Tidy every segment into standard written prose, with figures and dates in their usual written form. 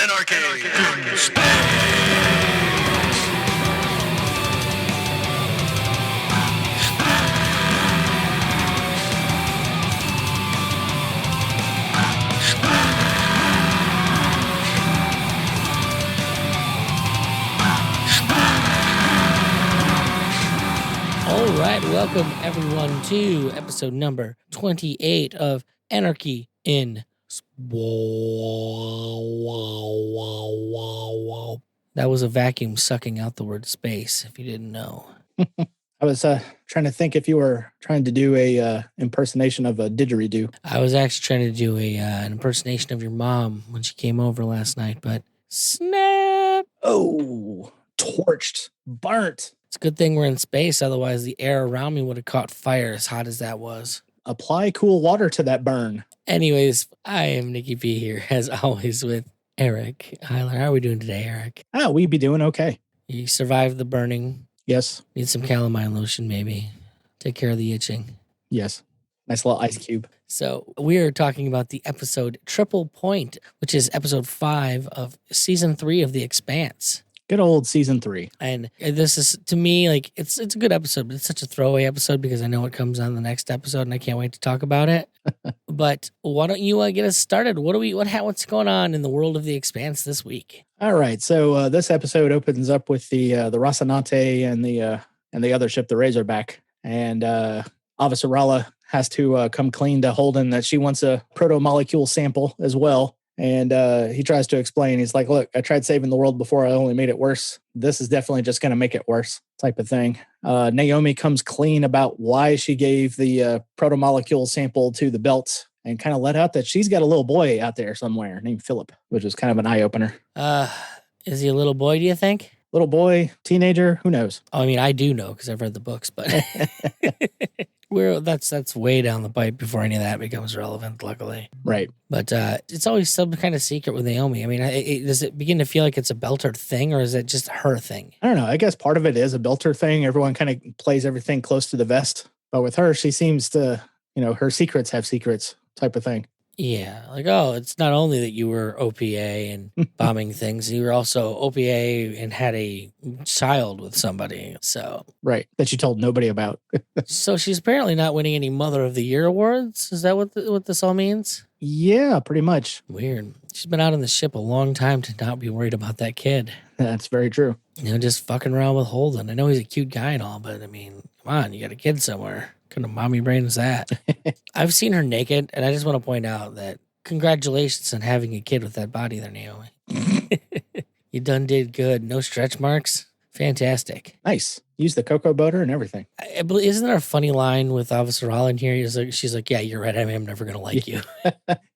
Anarchy in space. All right, welcome everyone to episode number 28 of Anarchy in Space. That was a vacuum sucking out the word space, if you didn't know. I was trying to think if you were trying to do a impersonation of a didgeridoo. I was actually trying to do an impersonation of your mom when she came over last night, but snap! Oh, torched, burnt. It's a good thing we're in space, otherwise the air around me would have caught fire as hot as that was. Apply cool water to that burn. Anyways, I am Nikki B here, as always, with Eric Heiler. How are we doing today, Eric? We'd be doing okay. You survived the burning. Yes. Need some calamine lotion, maybe. Take care of the itching. Yes. Nice little ice cube. So we are talking about the episode Triple Point, which is episode 5 of season 3 of The Expanse. Good old season 3. And this is, to me, like, it's a good episode, but it's such a throwaway episode because I know what comes on the next episode and I can't wait to talk about it. But why don't you get us started? What's going on in the world of The Expanse this week? All right. So this episode opens up with the Rocinante and the other ship, the Razorback, and Avasarala has to come clean to Holden that she wants a proto-molecule sample as well. And he tries to explain. He's like, look, I tried saving the world before. I only made it worse. This is definitely just going to make it worse type of thing. Naomi comes clean about why she gave the proto-molecule sample to the Belt and kind of let out that she's got a little boy out there somewhere named Philip, which is kind of an eye-opener. Is he a little boy, do you think? Little boy, teenager, who knows? Oh, I mean, I do know because I've read the books, but that's way down the pipe before any of that becomes relevant, luckily. Right. But it's always some kind of secret with Naomi. I mean, does it begin to feel like it's a Belter thing, or is it just her thing? I don't know. I guess part of it is a Belter thing. Everyone kind of plays everything close to the vest. But with her, she seems to, her secrets have secrets type of thing. Yeah, like, oh, it's not only that you were OPA and bombing things, you were also OPA and had a child with somebody, so. Right, that you told nobody about. So she's apparently not winning any Mother of the Year awards? Is that what this all means? Yeah, pretty much. Weird. She's been out on the ship a long time to not be worried about that kid. That's very true. Just fucking around with Holden. I know he's a cute guy and all, but I mean, come on, you got a kid somewhere. What kind of mommy brain is that? I've seen her naked, and I just want to point out that congratulations on having a kid with that body there, Naomi. You done did good. No stretch marks. Fantastic. Nice. Use the cocoa butter and everything. I believe, isn't there a funny line with Officer Holland here? She's like, yeah, you're right. I'm never going to like you.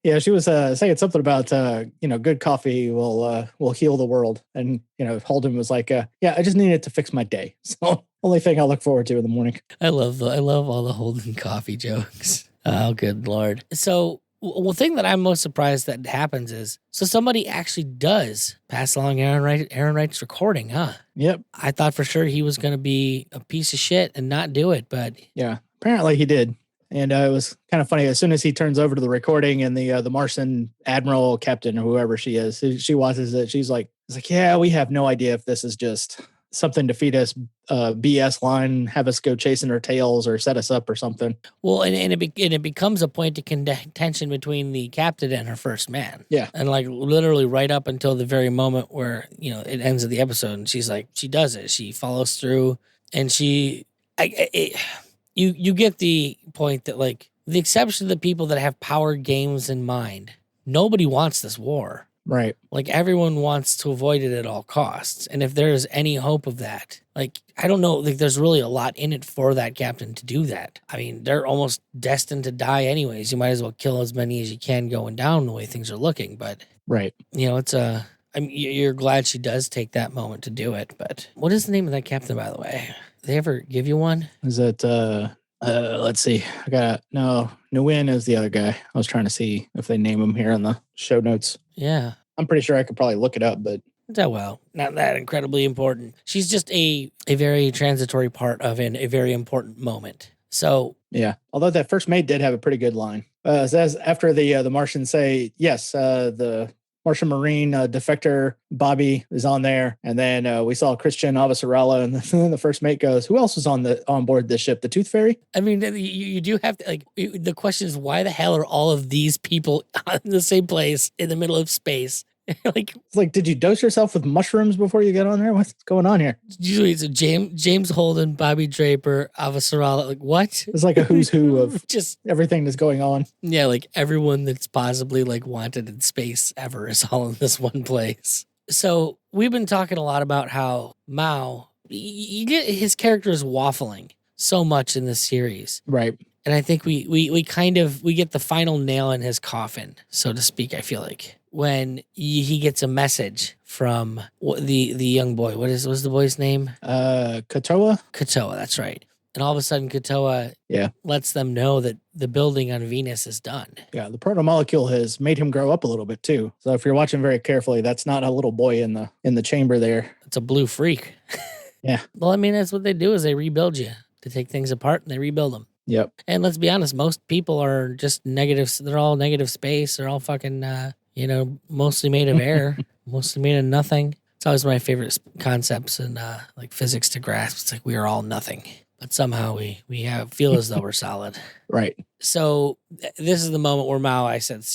Yeah, she was saying something about, good coffee will heal the world. And, Holden was like, yeah, I just needed to fix my day. So only thing I look forward to in the morning. I love all the Holden coffee jokes. Oh, good Lord. So one thing that I'm most surprised that happens is, so somebody actually does pass along Aaron Wright's recording, huh? Yep. I thought for sure he was going to be a piece of shit and not do it, but... Yeah, apparently he did. And it was kind of funny. As soon as he turns over to the recording and the Martian admiral, captain, or whoever she is, she watches it. She's like, yeah, we have no idea if this is just something to feed us BS line, have us go chasing our tails or set us up or something. Well, and it becomes a point of contention between the captain and her first man. Yeah. And like literally right up until the very moment where, it ends of the episode and she's like, she does it. She follows through and you get the point that, like, the exception of the people that have power games in mind, nobody wants this war. Right. Like, everyone wants to avoid it at all costs. And if there's any hope of that, like, I don't know, like, there's really a lot in it for that captain to do that. I mean, they're almost destined to die anyways. You might as well kill as many as you can going down the way things are looking. But, right. It's you're glad she does take that moment to do it. But what is the name of that captain, by the way? Did they ever give you one? Is it, let's see. Nguyen is the other guy. I was trying to see if they name him here in the show notes. Yeah. I'm pretty sure I could probably look it up, but... Well, not that incredibly important. She's just a very transitory part of a very important moment. So... Yeah. Although that first mate did have a pretty good line. It says after the Martians say, yes, the Martian Marine defector Bobby is on there, and then we saw Christian Avasarala, and then the first mate goes, "Who else was on board this ship? The Tooth Fairy?" I mean, you do have to like. The question is, why the hell are all of these people in the same place in the middle of space? Like, it's like, did you dose yourself with mushrooms before you get on there? What's going on here? Usually it's a James Holden, Bobby Draper, Avasarala. Like, what? It's like a who's who of just everything that's going on. Yeah, like everyone that's possibly like wanted in space ever is all in this one place. So we've been talking a lot about how Mao, you get his character is waffling so much in this series. Right. And I think we get the final nail in his coffin, so to speak, I feel like. When he gets a message from the young boy. What's the boy's name? Katoa? Katoa, that's right. And all of a sudden Katoa lets them know that the building on Venus is done. Yeah, the protomolecule has made him grow up a little bit too. So if you're watching very carefully, that's not a little boy in the chamber there. It's a blue freak. Yeah. Well, I mean, that's what they do is they rebuild you. To take things apart and they rebuild them. Yep. And let's be honest, most people are just negative. They're all negative space. They're all fucking, mostly made of air, mostly made of nothing. It's always my favorite concepts in like physics to grasp. It's like we are all nothing, but somehow we feel as though we're solid. Right. So this is the moment where Mao, I said,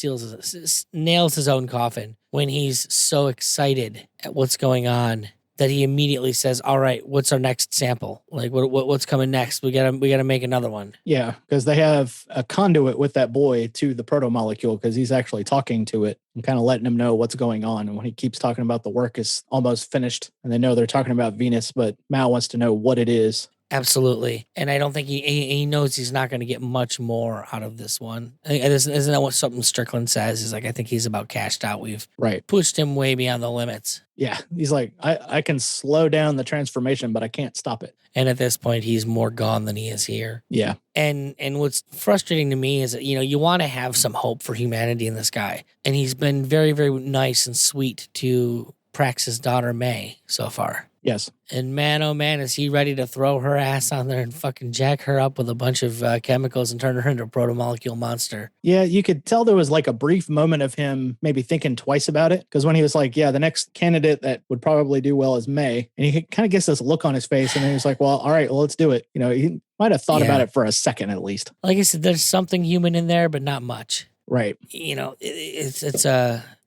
nails his own coffin when he's so excited at what's going on that he immediately says, "All right, what's our next sample? Like, what's coming next? We gotta make another one." Yeah, because they have a conduit with that boy to the protomolecule because he's actually talking to it and kind of letting him know what's going on. And when he keeps talking about the work is almost finished, and they know they're talking about Venus, but Mao wants to know what it is. Absolutely. And I don't think he knows he's not going to get much more out of this one. Isn't that what something Strickland says? Is like, I think he's about cashed out. We've pushed him way beyond the limits. Yeah. He's like, I can slow down the transformation, but I can't stop it. And at this point, he's more gone than he is here. Yeah. And what's frustrating to me is that, you want to have some hope for humanity in this guy. And he's been very, very nice and sweet to Prax's daughter, May, so far. Yes. And man, oh man, is he ready to throw her ass on there and fucking jack her up with a bunch of chemicals and turn her into a protomolecule monster. Yeah, you could tell there was like a brief moment of him maybe thinking twice about it. Because when he was like, yeah, the next candidate that would probably do well is May. And he kind of gets this look on his face. And then he's like, well, all right, well, let's do it. He might have thought about it for a second at least. Like I said, there's something human in there, but not much. Right.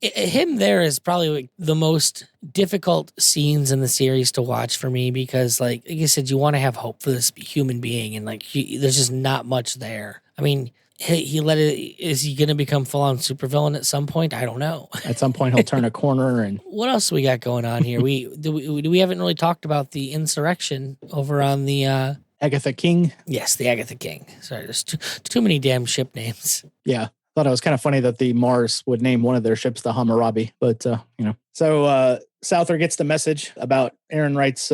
Him there is probably like the most difficult scenes in the series to watch for me because like you said, you want to have hope for this human being and like there's just not much there. I mean, is he going to become full on supervillain at some point? I don't know. At some point he'll turn a corner. And what else we got going on here? We haven't really talked about the insurrection over on the Agatha King. Yes, the Agatha King. Sorry, there's too many damn ship names. Yeah. Thought it was kind of funny that the Mars would name one of their ships the Hammurabi, but So Souther gets the message about Aaron Wright's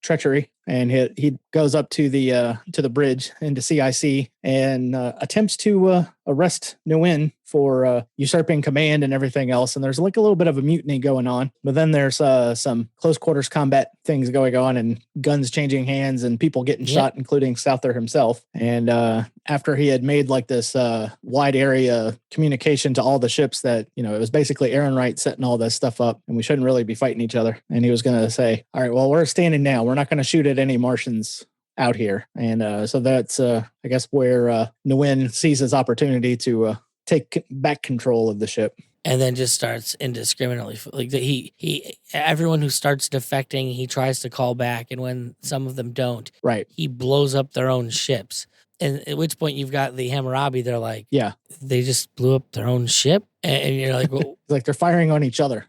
treachery, and he goes up to the bridge into CIC and attempts to arrest Nguyen for usurping command and everything else. And there's like a little bit of a mutiny going on, but then there's some close quarters combat things going on and guns changing hands and people getting shot, including Souther himself. And after he had made like this wide area communication to all the ships that, it was basically Aaron Wright setting all this stuff up and we shouldn't really be fighting each other. And he was going to say, all right, well, we're standing now. We're not going to shoot at any Martians out here. And so that's, I guess, where Nguyen sees his opportunity to take back control of the ship. And then just starts indiscriminately. Like everyone who starts defecting, he tries to call back. And when some of them don't, he blows up their own ships. And at which point you've got the Hammurabi. They're like, they just blew up their own ship. And you're like, well, it's like they're firing on each other.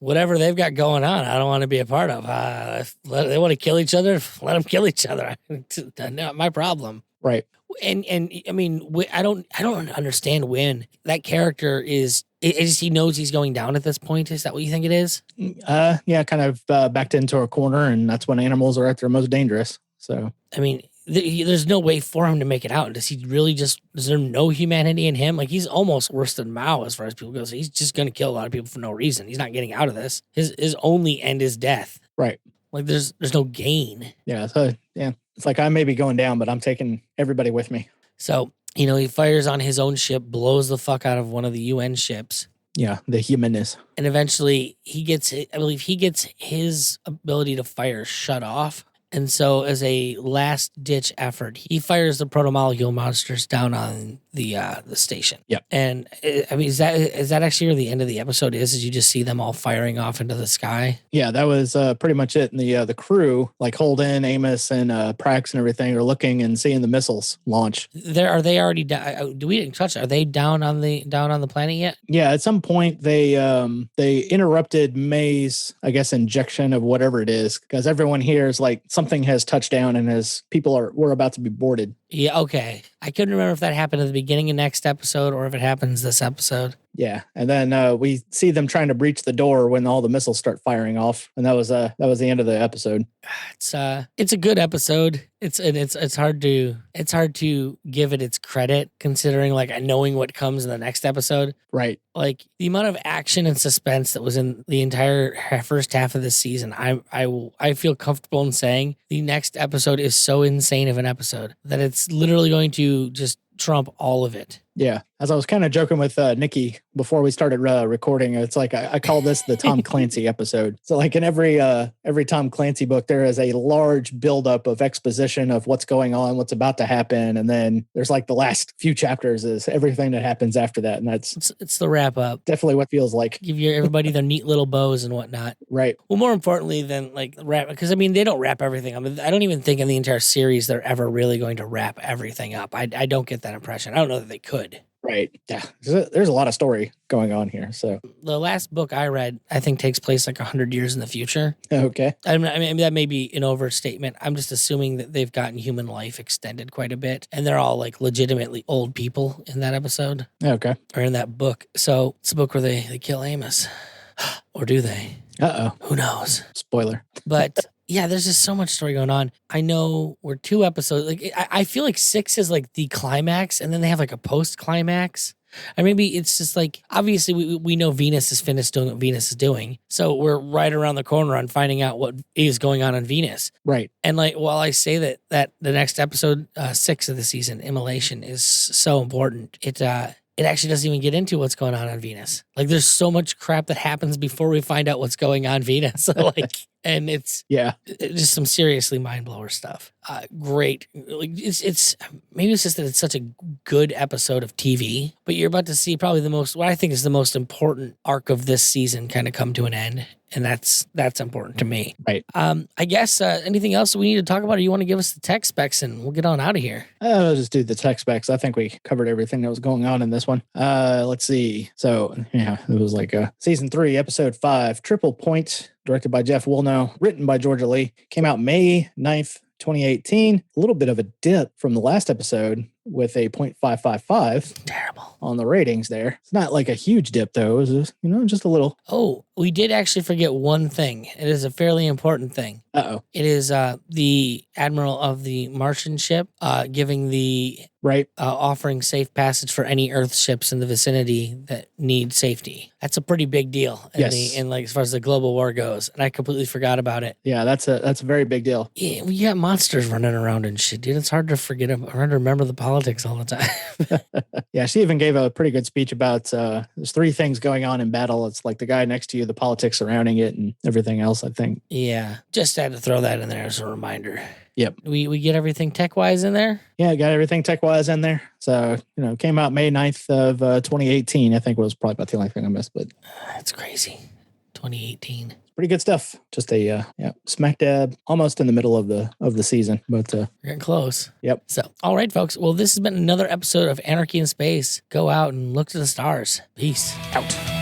Whatever they've got going on, I don't want to be a part of. They want to kill each other. Let them kill each other. Not my problem. Right. And I mean, I don't understand when that character is he knows he's going down at this point. Is that what you think it is? Yeah, kind of backed into a corner, and that's when animals are at their most dangerous. So, I mean, there's no way for him to make it out. Is there no humanity in him? Like, he's almost worse than Mao as far as people go. So he's just going to kill a lot of people for no reason. He's not getting out of this. His only end is death. Right. Like, there's no gain. Yeah. So, yeah. It's like I may be going down, but I'm taking everybody with me. So, he fires on his own ship, blows the fuck out of one of the UN ships. the humanness. And eventually I believe he gets his ability to fire shut off. And so as a last ditch effort, he fires the protomolecule monsters down on the station. Yep. And I mean, is that actually where the end of the episode is you just see them all firing off into the sky? Yeah, that was pretty much it. And the crew, like Holden, Amos, and Prax and everything, are looking and seeing the missiles launch. Are they already down? We didn't touch. Are they down on the planet yet? Yeah, at some point they interrupted May's, I guess, injection of whatever it is, because everyone hears like something has touched down and we're about to be boarded. Yeah, okay. I couldn't remember if that happened at the beginning of next episode or if it happens this episode. Yeah, and then we see them trying to breach the door when all the missiles start firing off, and that was the end of the episode. It's a good episode. It's hard to give it its credit considering like knowing what comes in the next episode. Right. Like the amount of action and suspense that was in the entire first half of this season, I feel comfortable in saying the next episode is so insane of an episode that it's literally going to just trump all of it. Yeah. As I was kind of joking with Nikki before we started recording, it's like I call this the Tom Clancy episode. So like in every Tom Clancy book, there is a large buildup of exposition of what's going on, what's about to happen. And then there's like the last few chapters is everything that happens after that. And it's the wrap up. Definitely what feels like. Give everybody their neat little bows and whatnot. Right. Well, more importantly than like wrap, because I mean, they don't wrap everything up. I don't even think in the entire series they're ever really going to wrap everything up. I don't get that impression. I don't know that they could. Right. Yeah. There's a lot of story going on here. So the last book I read, I think takes place like 100 years in the future. Okay. I mean, that may be an overstatement. I'm just assuming that they've gotten human life extended quite a bit. And they're all like legitimately old people in that episode. Okay. Or in that book. So it's a book where they kill Amos. Or do they? Uh-oh. Who knows? Spoiler. But yeah, there's just so much story going on. I know we're 2 episodes. Like I feel like 6 is like the climax, and then they have like a post climax. Or maybe it's just like obviously we know Venus is finished doing what Venus is doing, so we're right around the corner on finding out what is going on Venus. Right. And like while I say that the next episode 6 of the season, Immolation, is so important, it actually doesn't even get into what's going on Venus. Like there's so much crap that happens before we find out what's going on Venus. So like, and it's just some seriously mind blower stuff. Great. Like it's maybe it's just that it's such a good episode of TV, but you're about to see probably what I think is the most important arc of this season kind of come to an end. And that's important to me. Right. I guess anything else we need to talk about, or you want to give us the tech specs and we'll get on out of here? I'll just do the tech specs. I think we covered everything that was going on in this one. Let's see. So yeah, it was like season 3, episode 5, Triple Point, directed by Jeff Wilnow, written by Georgia Lee, came out May 9th, 2018. A little bit of a dip from the last episode with a 0.555. Terrible. On the ratings there. It's not like a huge dip though. It was just, just a little. Oh, we did actually forget one thing. It is a fairly important thing. Uh-oh. It is the admiral of the Martian ship giving the offering safe passage for any Earth ships in the vicinity that need safety. That's a pretty big deal in like as far as the global war goes, and I completely forgot about it. Yeah, that's a very big deal. Yeah, we got monsters running around and shit, dude. It's hard to forget. Hard to remember the politics all the time. Yeah, she even gave a pretty good speech about there's 3 things going on in battle. It's like the guy next to you, the politics surrounding it, and everything else. I think. Yeah, just had to throw that in there as a reminder. Yep. We get everything tech-wise in there? Yeah, got everything tech-wise in there. So, came out May 9th of 2018. I think was probably about the only thing I missed, but that's crazy. 2018. Pretty good stuff. Just a smack dab, almost in the middle of the season, but we're getting close. Yep. So, all right, folks. Well, this has been another episode of Anarchy in Space. Go out and look to the stars. Peace. Out.